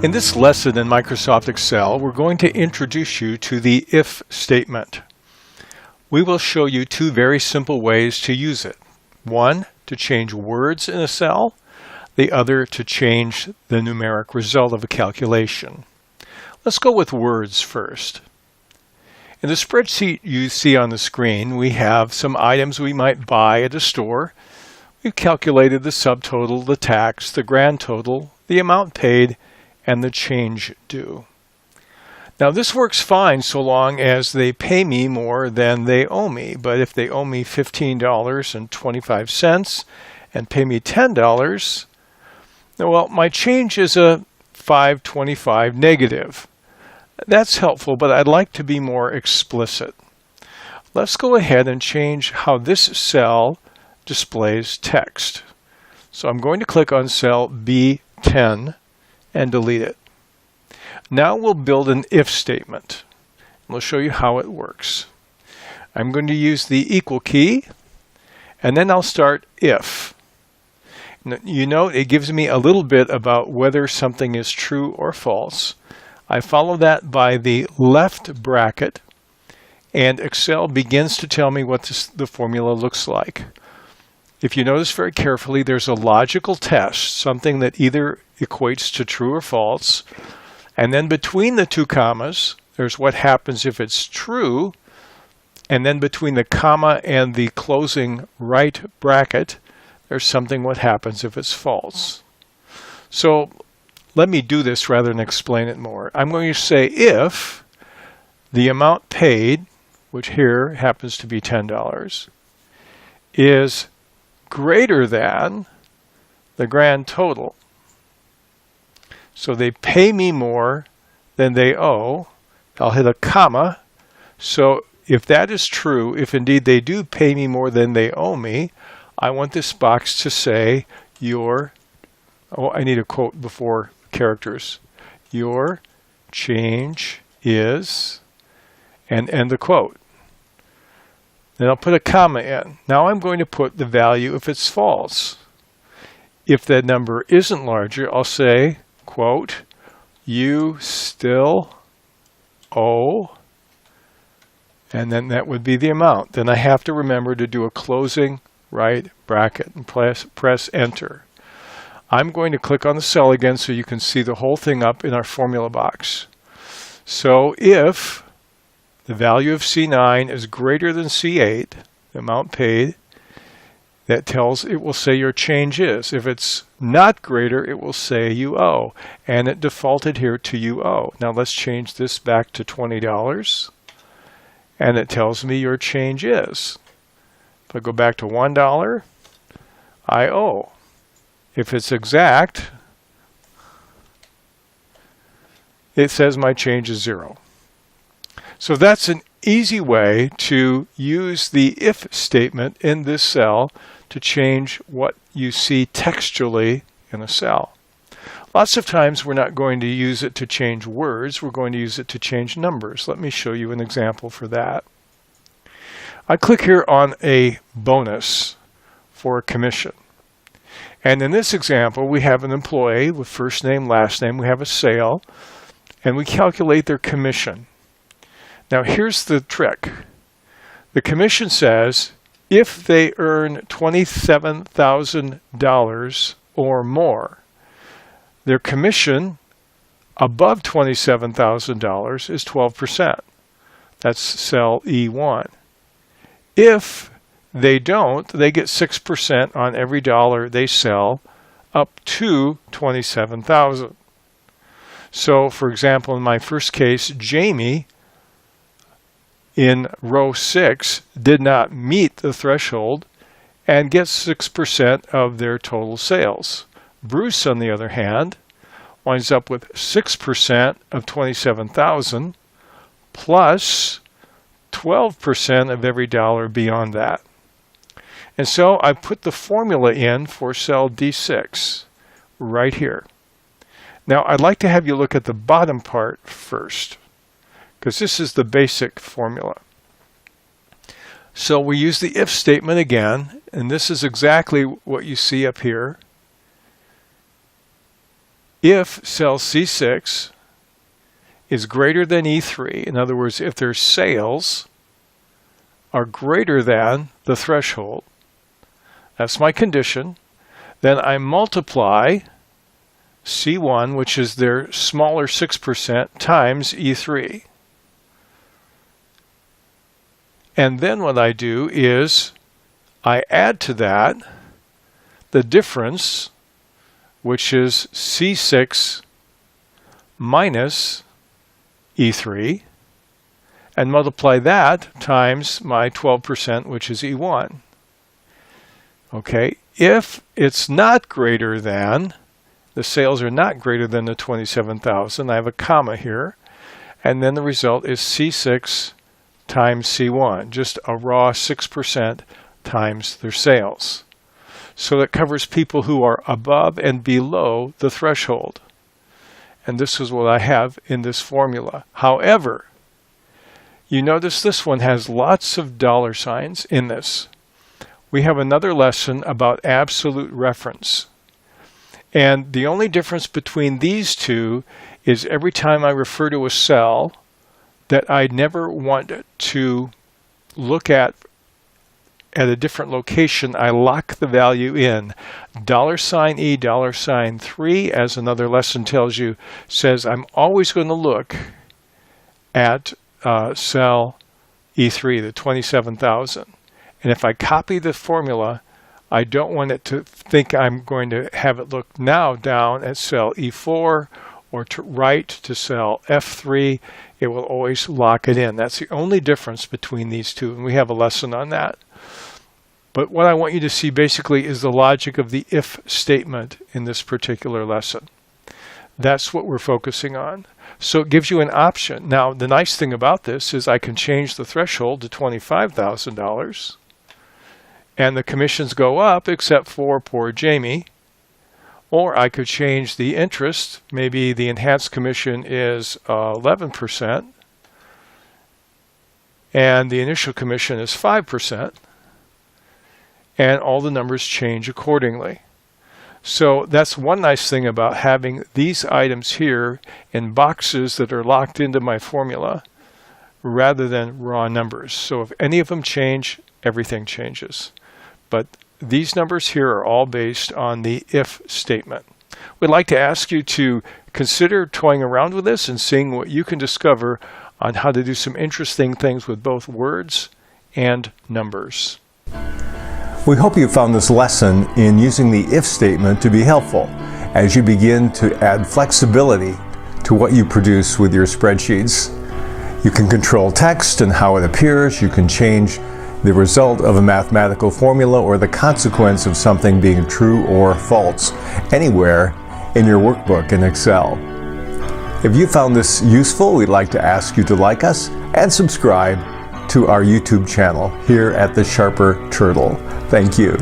In this lesson in Microsoft Excel, we're going to introduce you to the if statement. We will show you two very simple ways to use it. One, to change words in a cell. The other, to change the numeric result of a calculation. Let's go with words first. In the spreadsheet you see on the screen, we have some items we might buy at a store. We've calculated the subtotal, the tax, the grand total, the amount paid, and the change due. Now this works fine so long as they pay me more than they owe me, but if they owe me $15.25 and pay me $10, well, my change is a $5.25 negative. That's helpful, but I'd like to be more explicit. Let's go ahead and change how this cell displays text. So I'm going to click on cell B10 and delete it. Now we'll build an if statement. We'll show you how it works. I'm going to use the equal key, and then I'll start if. You know, it gives me a little bit about whether something is true or false. I follow that by the left bracket, and Excel begins to tell me what the formula looks like. If you notice very carefully, there's a logical test, something that either equates to true or false. And then between the two commas, there's what happens if it's true. And then between the comma and the closing right bracket, there's something what happens if it's false. So let me do this rather than explain it more. I'm going to say if the amount paid, which here happens to be $10, is greater than the grand total. So they pay me more than they owe. I'll hit a comma. So if that is true, if indeed they do pay me more than they owe me, I want this box to say I need a quote before characters. Your change is, and end the quote. Then I'll put a comma in. Now I'm going to put the value if it's false. If that number isn't larger, I'll say, quote, you still owe, and then that would be the amount. Then I have to remember to do a closing right bracket and press enter. I'm going to click on the cell again so you can see the whole thing up in our formula box. So if the value of C9 is greater than C8, the amount paid, it will say your change is. If it's not greater, it will say you owe. And it defaulted here to you owe. Now let's change this back to $20. And it tells me your change is. If I go back to $1, I owe. If it's exact, it says my change is 0. So that's an easy way to use the if statement in this cell to change what you see textually in a cell. Lots of times we're not going to use it to change words, we're going to use it to change numbers. Let me show you an example for that. I click here on a bonus for a commission. And in this example, we have an employee with first name, last name, we have a sale, and we calculate their commission. Now here's the trick. The commission says if they earn $27,000 or more, their commission above $27,000 is 12%. That's cell E1. If they don't, they get 6% on every dollar they sell up to $27,000. So for example, in my first case, Jamie in row 6 did not meet the threshold and gets 6% of their total sales. Bruce, on the other hand, winds up with 6% of $27,000 plus 12% of every dollar beyond that. And so I put the formula in for cell D6 right here. Now I'd like to have you look at the bottom part first, because this is the basic formula. So we use the if statement again, and this is exactly what you see up here. if cell C6 is greater than E3, in other words, if their sales are greater than the threshold, that's my condition, then I multiply C1, which is their smaller 6%, times E3. And then what I do is I add to that the difference, which is C6 minus E3, and multiply that times my 12%, which is E1. Okay, if it's not greater than, the sales are not greater than the 27,000, I have a comma here, and then the result is C6 times C1, just a raw 6% times their sales. So that covers people who are above and below the threshold. And this is what I have in this formula. However, you notice this one has lots of dollar signs in this. We have another lesson about absolute reference. And the only difference between these two is every time I refer to a cell that I never want to look at a different location, I lock the value in. $E, $3, as another lesson tells you, says I'm always going to look at cell E3, the 27,000. And if I copy the formula, I don't want it to think I'm going to have it look now down at cell E4 or to right to cell F3. It will always lock it in. That's the only difference between these two, and we have a lesson on that. But what I want you to see basically is the logic of the if statement in this particular lesson. That's what we're focusing on. So it gives you an option. Now, the nice thing about this is I can change the threshold to $25,000, and the commissions go up except for poor Jamie. Or I could change the interest. Maybe the enhanced commission is 11%, and the initial commission is 5%. And all the numbers change accordingly. So that's one nice thing about having these items here in boxes that are locked into my formula rather than raw numbers. So if any of them change, everything changes. But these numbers here are all based on the if statement. We'd like to ask you to consider toying around with this and seeing what you can discover on how to do some interesting things with both words and numbers. We hope you found this lesson in using the if statement to be helpful as you begin to add flexibility to what you produce with your spreadsheets. You can control text and how it appears. You can change the result of a mathematical formula or the consequence of something being true or false anywhere in your workbook in Excel. If you found this useful, we'd like to ask you to like us and subscribe to our YouTube channel here at The Sharper Turtle. Thank you.